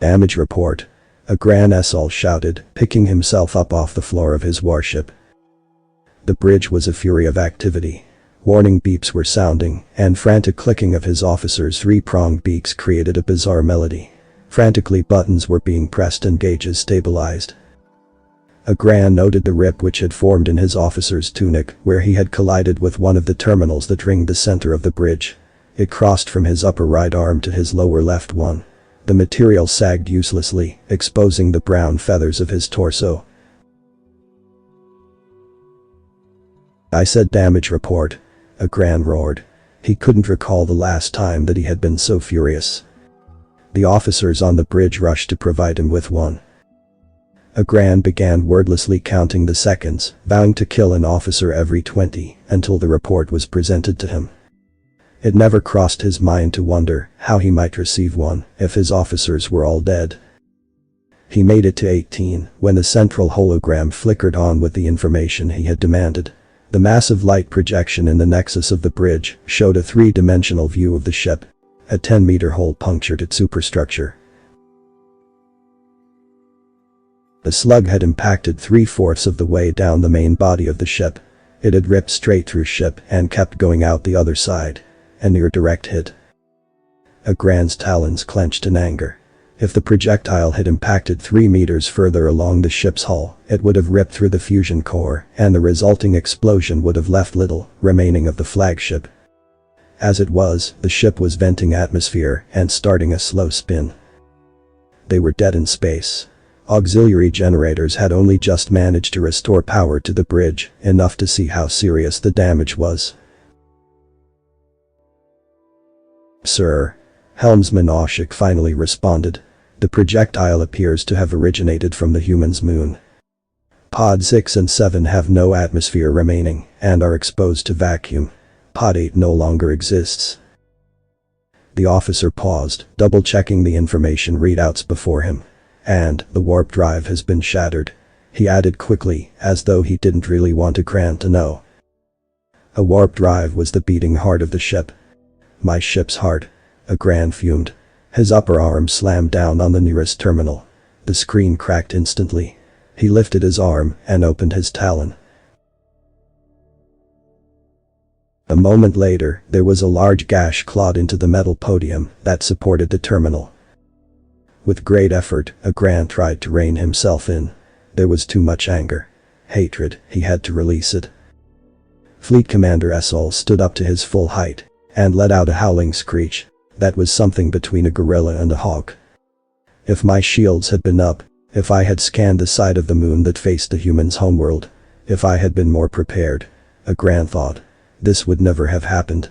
Damage report. Agran Essel shouted, picking himself up off the floor of his warship. The bridge was a fury of activity. Warning beeps were sounding, and frantic clicking of his officers' three-pronged beaks created a bizarre melody. Frantically buttons were being pressed and gauges stabilized. Agran noted the rip which had formed in his officer's tunic where he had collided with one of the terminals that ringed the center of the bridge. It crossed from his upper right arm to his lower left one. The material sagged uselessly, exposing the brown feathers of his torso. I said damage report. Agran roared. He couldn't recall the last time that he had been so furious. The officers on the bridge rushed to provide him with one. Agran began wordlessly counting the seconds, vowing to kill an officer every 20 until the report was presented to him. It never crossed his mind to wonder how he might receive one if his officers were all dead. He made it to 18 when the central hologram flickered on with the information he had demanded. The massive light projection in the nexus of the bridge showed a three-dimensional view of the ship. A 10-meter hole punctured its superstructure. The slug had impacted 3/4 of the way down the main body of the ship. It had ripped straight through ship and kept going out the other side. A near direct hit. Agran's talons clenched in anger. If the projectile had impacted 3 meters further along the ship's hull, it would have ripped through the fusion core, and the resulting explosion would have left little remaining of the flagship. As it was, the ship was venting atmosphere and starting a slow spin. They were dead in space. Auxiliary generators had only just managed to restore power to the bridge, enough to see how serious the damage was. Sir. Helmsman Oshik finally responded. The projectile appears to have originated from the human's moon. Pod 6 and 7 have no atmosphere remaining and are exposed to vacuum. Pod 8 no longer exists. The officer paused, double-checking the information readouts before him. And the warp drive has been shattered. He added quickly, as though he didn't really want Agran to know. A warp drive was the beating heart of the ship. My ship's heart. Agran fumed. His upper arm slammed down on the nearest terminal. The screen cracked instantly. He lifted his arm and opened his talon. A moment later, there was a large gash clawed into the metal podium that supported the terminal. With great effort, Agran tried to rein himself in. There was too much anger. Hatred, he had to release it. Fleet Commander Essel stood up to his full height and let out a howling screech that was something between a gorilla and a hawk. If my shields had been up, if I had scanned the side of the moon that faced the humans' homeworld, if I had been more prepared, Agran thought, this would never have happened.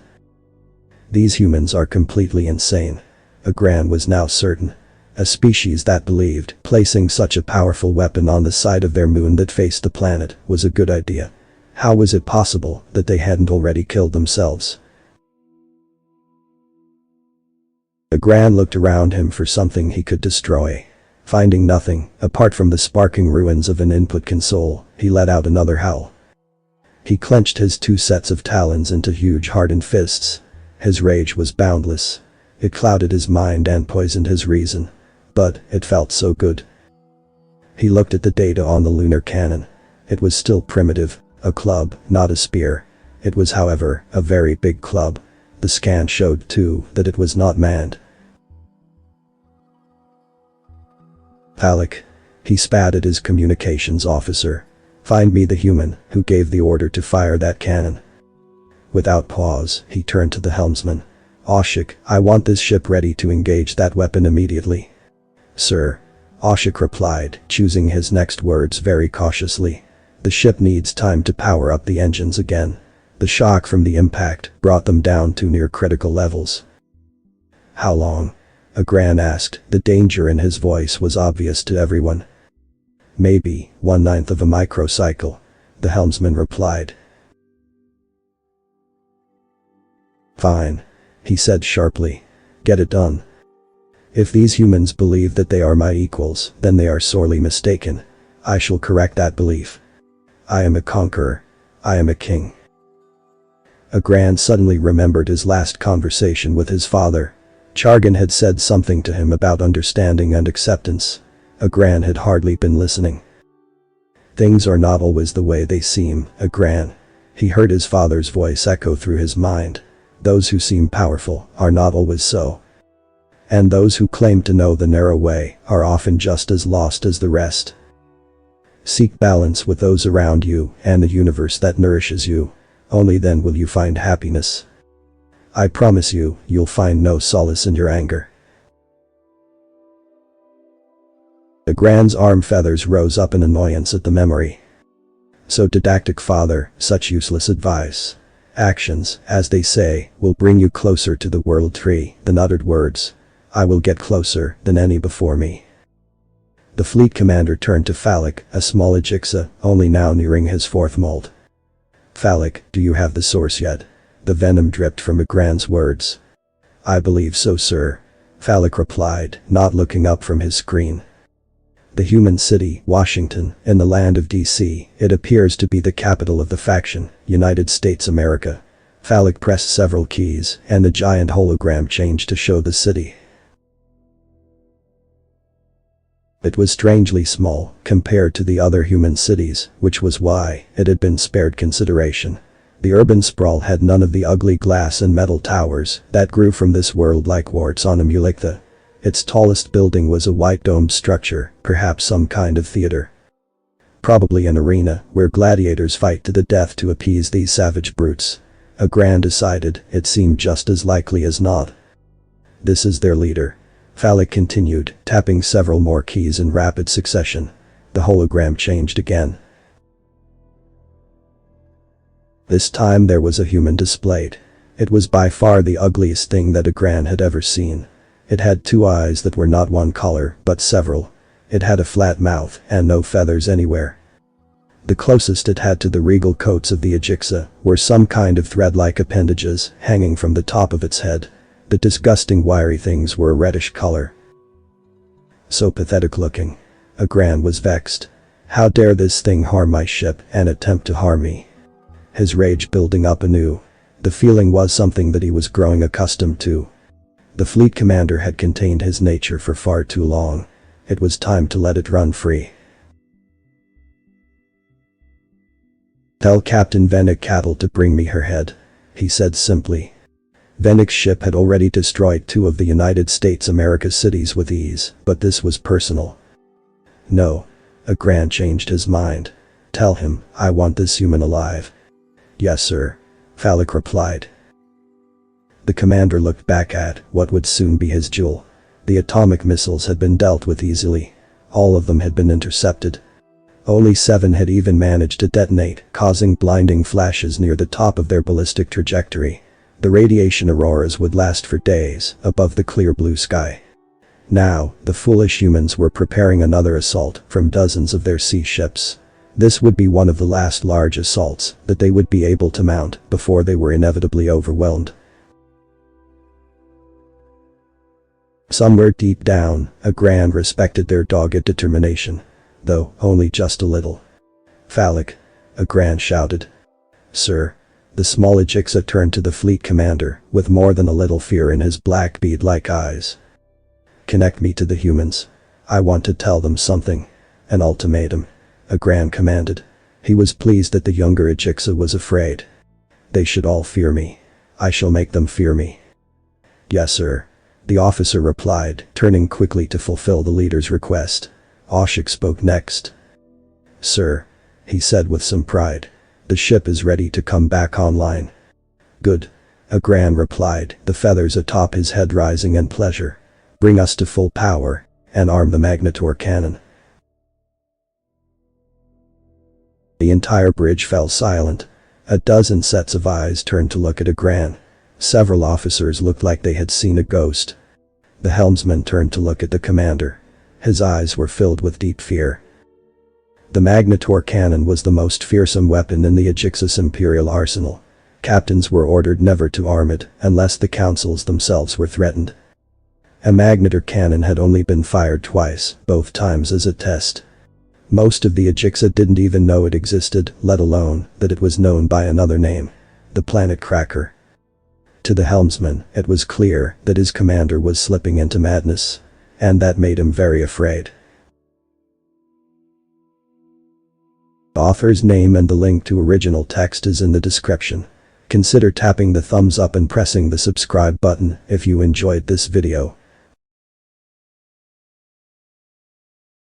These humans are completely insane. Agran was now certain. A species that believed placing such a powerful weapon on the side of their moon that faced the planet was a good idea. How was it possible that they hadn't already killed themselves? Agran looked around him for something he could destroy. Finding nothing, apart from the sparking ruins of an input console, he let out another howl. He clenched his 2 sets of talons into huge hardened fists. His rage was boundless. It clouded his mind and poisoned his reason. But it felt so good. He looked at the data on the lunar cannon. It was still primitive, a club, not a spear. It was, however, a very big club. The scan showed, too, that it was not manned. Alec. He spat at his communications officer. Find me the human who gave the order to fire that cannon. Without pause, he turned to the helmsman. Oshik, I want this ship ready to engage that weapon immediately. Sir. Oshik replied, choosing his next words very cautiously. The ship needs time to power up the engines again. The shock from the impact brought them down to near critical levels. How long? Agran asked. The danger in his voice was obvious to everyone. Maybe 1/9 of a microcycle, the helmsman replied. Fine. He said sharply. Get it done. If these humans believe that they are my equals, then they are sorely mistaken. I shall correct that belief. I am a conqueror. I am a king. Agran suddenly remembered his last conversation with his father. Chargan had said something to him about understanding and acceptance. Agran had hardly been listening. Things are not always the way they seem, Agran. He heard his father's voice echo through his mind. Those who seem powerful are not always so. And those who claim to know the narrow way are often just as lost as the rest. Seek balance with those around you and the universe that nourishes you. Only then will you find happiness. I promise you, you'll find no solace in your anger. Agran's arm feathers rose up in annoyance at the memory. So didactic, father, such useless advice. Actions, as they say, will bring you closer to the world tree than uttered words. I will get closer than any before me. The fleet commander turned to Phallic, a small Ajixa, only now nearing his fourth molt. Phallic, do you have the source yet? The venom dripped from Agran's words. I believe so, sir. Phallic replied, not looking up from his screen. The human city, Washington, in the land of DC, it appears to be the capital of the faction, United States America. Phallic pressed several keys, and the giant hologram changed to show the city. It was strangely small, compared to the other human cities, which was why it had been spared consideration. The urban sprawl had none of the ugly glass and metal towers that grew from this world like warts on a mulichtha. Its tallest building was a white domed structure, perhaps some kind of theater. Probably an arena where gladiators fight to the death to appease these savage brutes. Agran decided it seemed just as likely as not. This is their leader. Phallic continued, tapping several more keys in rapid succession. The hologram changed again. This time there was a human displayed. It was by far the ugliest thing that Agran had ever seen. It had 2 eyes that were not one color, but several. It had a flat mouth and no feathers anywhere. The closest it had to the regal coats of the Ajixa were some kind of thread-like appendages hanging from the top of its head. The disgusting wiry things were a reddish color. So pathetic looking. Agran was vexed. How dare this thing harm my ship and attempt to harm me? His rage building up anew. The feeling was something that he was growing accustomed to. The fleet commander had contained his nature for far too long. It was time to let it run free. Tell Captain Vennick Cattle to bring me her head, he said simply. Vennick's ship had already destroyed 2 of the United States America cities with ease, but this was personal. No. Agran changed his mind. Tell him, I want this human alive. Yes, sir. Phallic replied. The commander looked back at what would soon be his jewel. The atomic missiles had been dealt with easily. All of them had been intercepted. Only 7 had even managed to detonate, causing blinding flashes near the top of their ballistic trajectory. The radiation auroras would last for days above the clear blue sky. Now, the foolish humans were preparing another assault from dozens of their sea ships. This would be one of the last large assaults that they would be able to mount before they were inevitably overwhelmed. Somewhere deep down, Agran respected their dogged determination. Though only just a little. Phallic. Agran shouted. Sir. The small Ajixa turned to the fleet commander with more than a little fear in his black bead-like eyes. Connect me to the humans. I want to tell them something. An ultimatum. Agran commanded. He was pleased that the younger Ajixa was afraid. They should all fear me. I shall make them fear me. Yes, sir. The officer replied, turning quickly to fulfill the leader's request. Oshik spoke next. Sir. He said with some pride. The ship is ready to come back online. Good. Agran replied, the feathers atop his head rising in pleasure. Bring us to full power, and arm the magnetor cannon. The entire bridge fell silent. A dozen sets of eyes turned to look at Agran. Several officers looked like they had seen a ghost. The helmsman turned to look at the commander. His eyes were filled with deep fear. The magnetor cannon was the most fearsome weapon in the Ajixa's imperial arsenal. Captains were ordered never to arm it unless the councils themselves were threatened. A magnetor cannon had only been fired twice, both times as a test. Most of the Ajixa didn't even know it existed, let alone that it was known by another name. The planet Cracker. To the helmsman, it was clear that his commander was slipping into madness. And that made him very afraid. Author's name and the link to original text is in the description. Consider tapping the thumbs up and pressing the subscribe button if you enjoyed this video.